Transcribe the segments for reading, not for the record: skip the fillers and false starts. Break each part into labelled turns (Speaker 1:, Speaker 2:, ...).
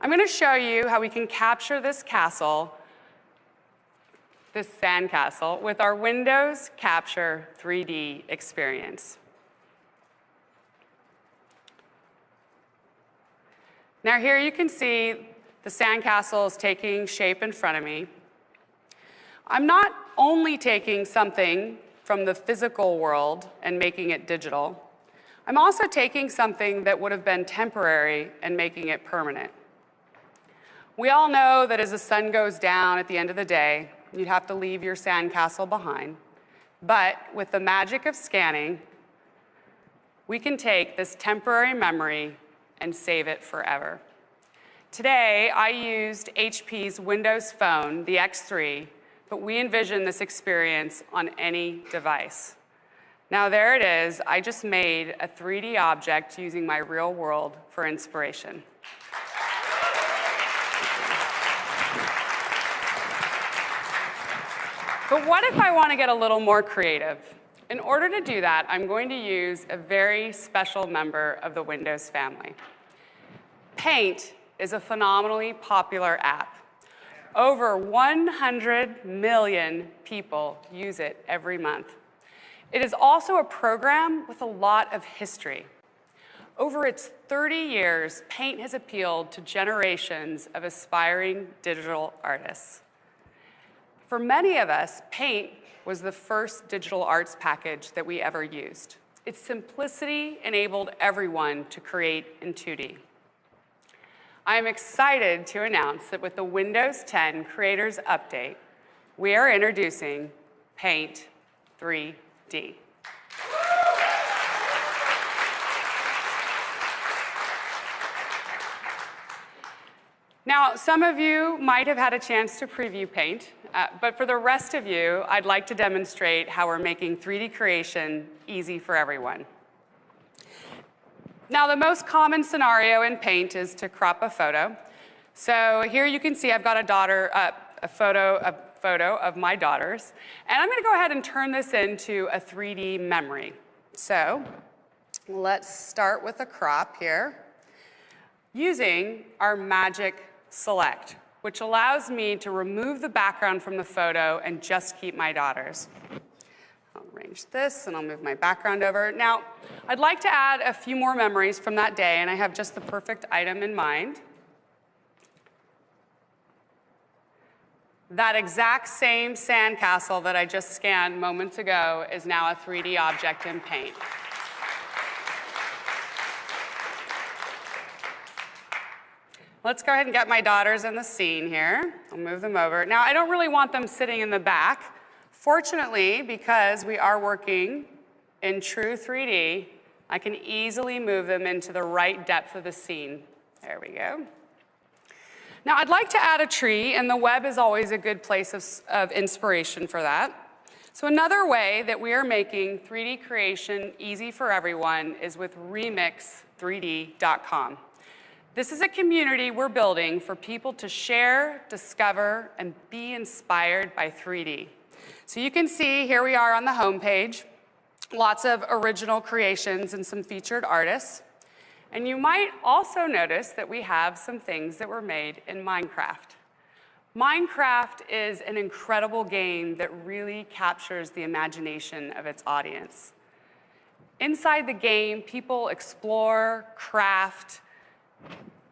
Speaker 1: I'm going to show you how we can capture this castle, this sandcastle, with our Windows Capture 3D experience. Now here you can see the sandcastle is taking shape in front of me. I'm not only taking something from the physical world and making it digital. I'm also taking something that would have been temporary and making it permanent. We all know that as the sun goes down at the end of the day, you'd have to leave your sandcastle behind. But with the magic of scanning, we can take this temporary memory and save it forever. Today, I used HP's Windows Phone, the X3, but we envision this experience on any device. Now there it is. I just made a 3D object using my real world for inspiration. But what if I want to get a little more creative? In order to do that, I'm going to use a very special member of the Windows family. Paint is a phenomenally popular app. Over 100 million people use it every month. It is also a program with a lot of history. Over its 30 years, Paint has appealed to generations of aspiring digital artists. For many of us, Paint was the first digital arts package that we ever used. Its simplicity enabled everyone to create in 2D. I am excited to announce that with the Windows 10 Creators Update, we are introducing Paint 3D. Now, some of you might have had a chance to preview Paint, but for the rest of you, I'd like to demonstrate how we're making 3D creation easy for everyone. Now, the most common scenario in Paint is to crop a photo. So here you can see I've got a photo of my daughters. And I'm going to go ahead and turn this into a 3D memory. So let's start with a crop here using our magic select, which allows me to remove the background from the photo and just keep my daughters. I'll arrange this, and I'll move my background over. Now, I'd like to add a few more memories from that day, and I have just the perfect item in mind. That exact same sandcastle that I just scanned moments ago is now a 3D object in Paint. Let's go ahead and get my daughters in the scene here. I'll move them over. Now, I don't really want them sitting in the back. Fortunately, because we are working in true 3D, I can easily move them into the right depth of the scene. There we go. Now, I'd like to add a tree, and the web is always a good place of inspiration for that. So another way that we are making 3D creation easy for everyone is with remix3d.com. This is a community we're building for people to share, discover, and be inspired by 3D. So you can see here we are on the home page, lots of original creations and some featured artists. And you might also notice that we have some things that were made in Minecraft. Minecraft is an incredible game that really captures the imagination of its audience. Inside the game, people explore, craft,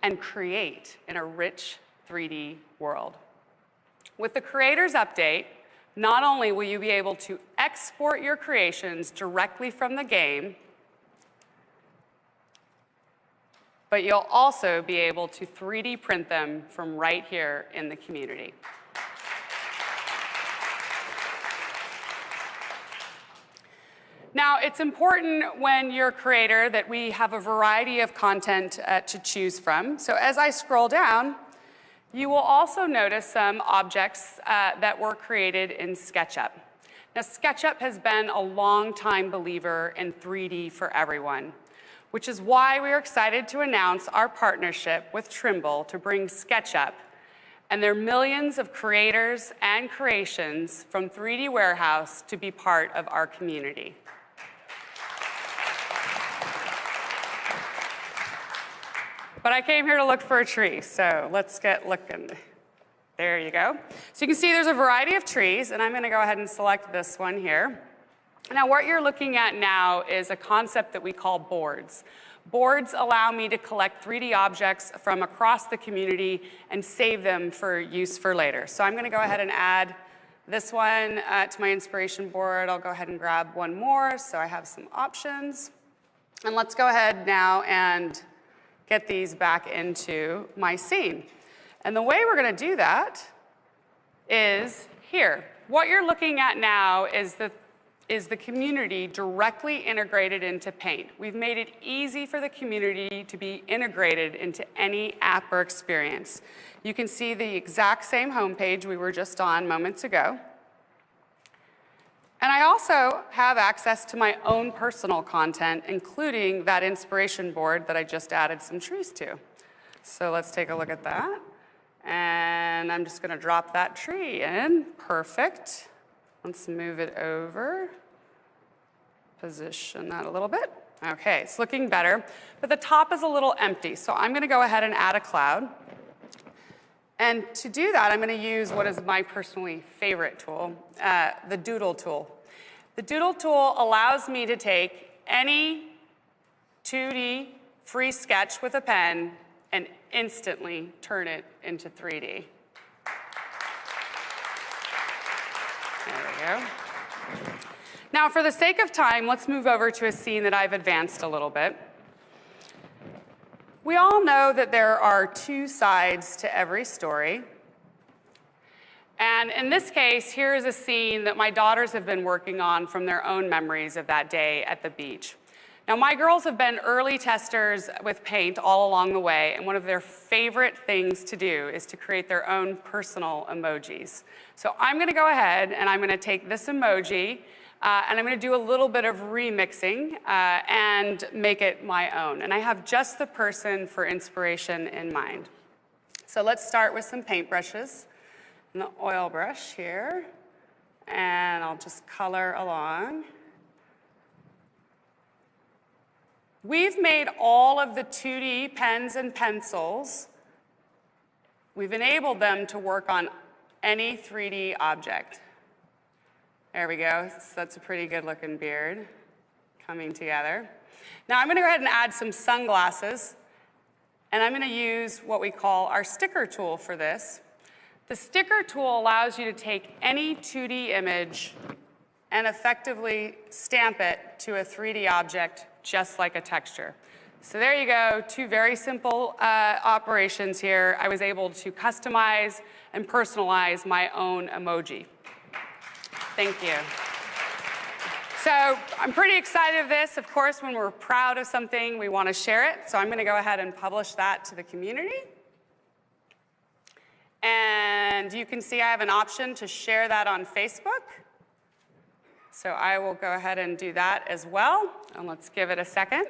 Speaker 1: and create in a rich 3D world. With the Creators Update, not only will you be able to export your creations directly from the game, but you'll also be able to 3D print them from right here in the community. Now, it's important when you're a creator that we have a variety of content to choose from. So as I scroll down, you will also notice some objects that were created in SketchUp. Now, SketchUp has been a long-time believer in 3D for everyone, which is why we're excited to announce our partnership with Trimble to bring SketchUp and their millions of creators and creations from 3D Warehouse to be part of our community. But I came here to look for a tree, so let's get looking. There you go. So you can see there's a variety of trees, and I'm going to go ahead and select this one here. Now, what you're looking at now is a concept that we call boards. Boards allow me to collect 3D objects from across the community and save them for use for later. So I'm going to go ahead and add this one to my inspiration board. I'll go ahead and grab one more so I have some options. And let's go ahead now and get these back into my scene. And the way we're going to do that is here. What you're looking at now is the community directly integrated into Paint. We've made it easy for the community to be integrated into any app or experience. You can see the exact same homepage we were just on moments ago. And I also have access to my own personal content, including that inspiration board that I just added some trees to. So let's take a look at that. And I'm just going to drop that tree in. Perfect. Let's move it over. Position that a little bit. Okay, it's looking better. But the top is a little empty, so I'm going to go ahead and add a cloud. And to do that, I'm going to use what is my personally favorite tool, the Doodle tool. The Doodle tool allows me to take any 2D free sketch with a pen and instantly turn it into 3D. There we go. Now, for the sake of time, let's move over to a scene that I've advanced a little bit. We all know that there are two sides to every story. And in this case, here is a scene that my daughters have been working on from their own memories of that day at the beach. Now, my girls have been early testers with Paint all along the way, and one of their favorite things to do is to create their own personal emojis. So I'm going to go ahead and I'm going to take this emoji and I'm going to do a little bit of remixing and make it my own. And I have just the person for inspiration in mind. So let's start with some paintbrushes and the oil brush here. And I'll just color along. We've made all of the 2D pens and pencils. We've enabled them to work on any 3D object. There we go. So that's a pretty good looking beard coming together. Now I'm going to go ahead and add some sunglasses, and I'm going to use what we call our sticker tool for this. The sticker tool allows you to take any 2D image and effectively stamp it to a 3D object just like a texture. So there you go, two very simple operations here. I was able to customize and personalize my own emoji. Thank you. So I'm pretty excited of this. Of course, when we're proud of something, we want to share it. So I'm going to go ahead and publish that to the community. And you can see I have an option to share that on Facebook. So I will go ahead and do that as well. And let's give it a second.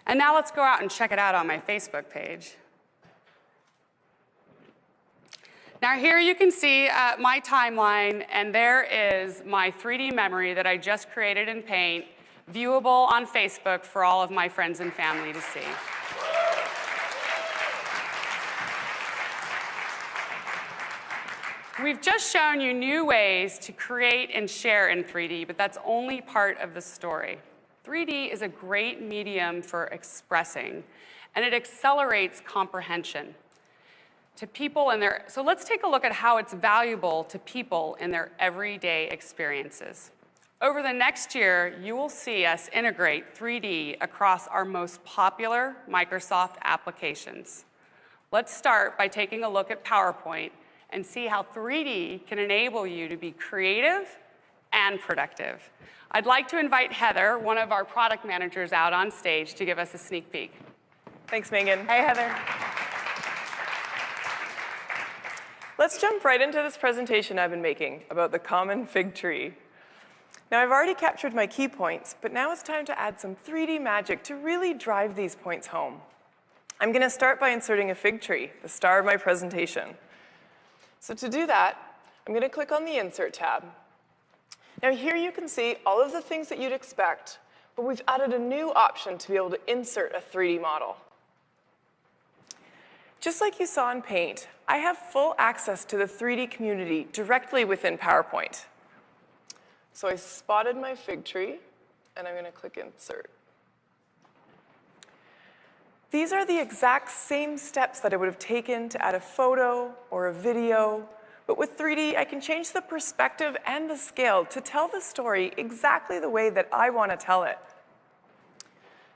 Speaker 1: And now let's go out and check it out on my Facebook page. Now here you can see my timeline, and there is my 3D memory that I just created in Paint, viewable on Facebook for all of my friends and family to see. We've just shown you new ways to create and share in 3D, but that's only part of the story. 3D is a great medium for expressing, and it accelerates comprehension to people in their, so let's take a look at how it's valuable to people in their everyday experiences. Over the next year, you will see us integrate 3D across our most popular Microsoft applications. Let's start by taking a look at PowerPoint and see how 3D can enable you to be creative and productive. I'd like to invite Heather, one of our product managers, out on stage to give us a sneak peek.
Speaker 2: Thanks, Megan.
Speaker 1: Hey, Heather.
Speaker 2: Let's jump right into this presentation I've been making about the common fig tree. Now, I've already captured my key points, but now it's time to add some 3D magic to really drive these points home. I'm going to start by inserting a fig tree, the star of my presentation. So to do that, I'm going to click on the Insert tab. Now here you can see all of the things that you'd expect, but we've added a new option to be able to insert a 3D model. Just like you saw in Paint, I have full access to the 3D community directly within PowerPoint. So I spotted my fig tree, and I'm going to click Insert. These are the exact same steps that I would have taken to add a photo or a video, but with 3D, I can change the perspective and the scale to tell the story exactly the way that I want to tell it.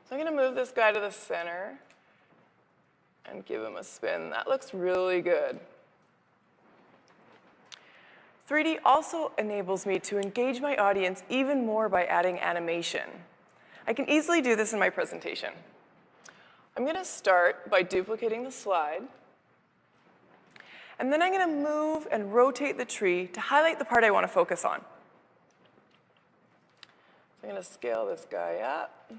Speaker 2: So I'm going to move this guy to the center and give him a spin. That looks really good. 3D also enables me to engage my audience even more by adding animation. I can easily do this in my presentation. I'm going to start by duplicating the slide. And then I'm going to move and rotate the tree to highlight the part I want to focus on. I'm going to scale this guy up.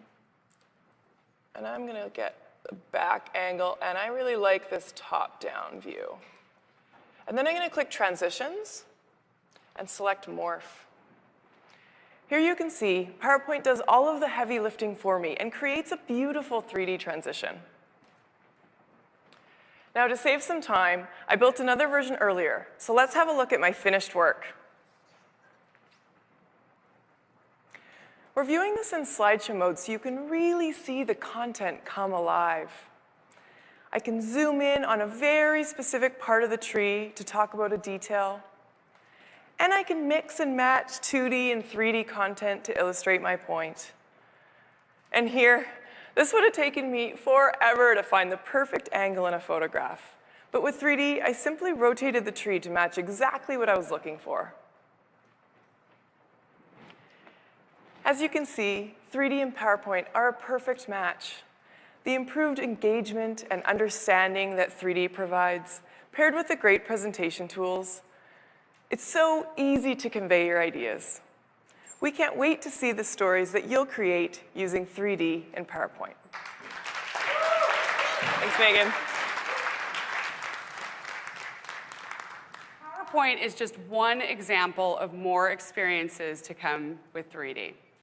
Speaker 2: And I'm going to get the back angle. And I really like this top-down view. And then I'm going to click Transitions and select Morph. Here you can see PowerPoint does all of the heavy lifting for me and creates a beautiful 3D transition. Now, to save some time, I built another version earlier. So let's have a look at my finished work. We're viewing this in slideshow mode so you can really see the content come alive. I can zoom in on a very specific part of the tree to talk about a detail. And I can mix and match 2D and 3D content to illustrate my point. And here, this would have taken me forever to find the perfect angle in a photograph. But with 3D, I simply rotated the tree to match exactly what I was looking for. As you can see, 3D and PowerPoint are a perfect match. The improved engagement and understanding that 3D provides, paired with the great presentation tools, it's so easy to convey your ideas. We can't wait to see the stories that you'll create using 3D and PowerPoint. Thanks, Megan.
Speaker 1: PowerPoint is just one example of more experiences to come with 3D.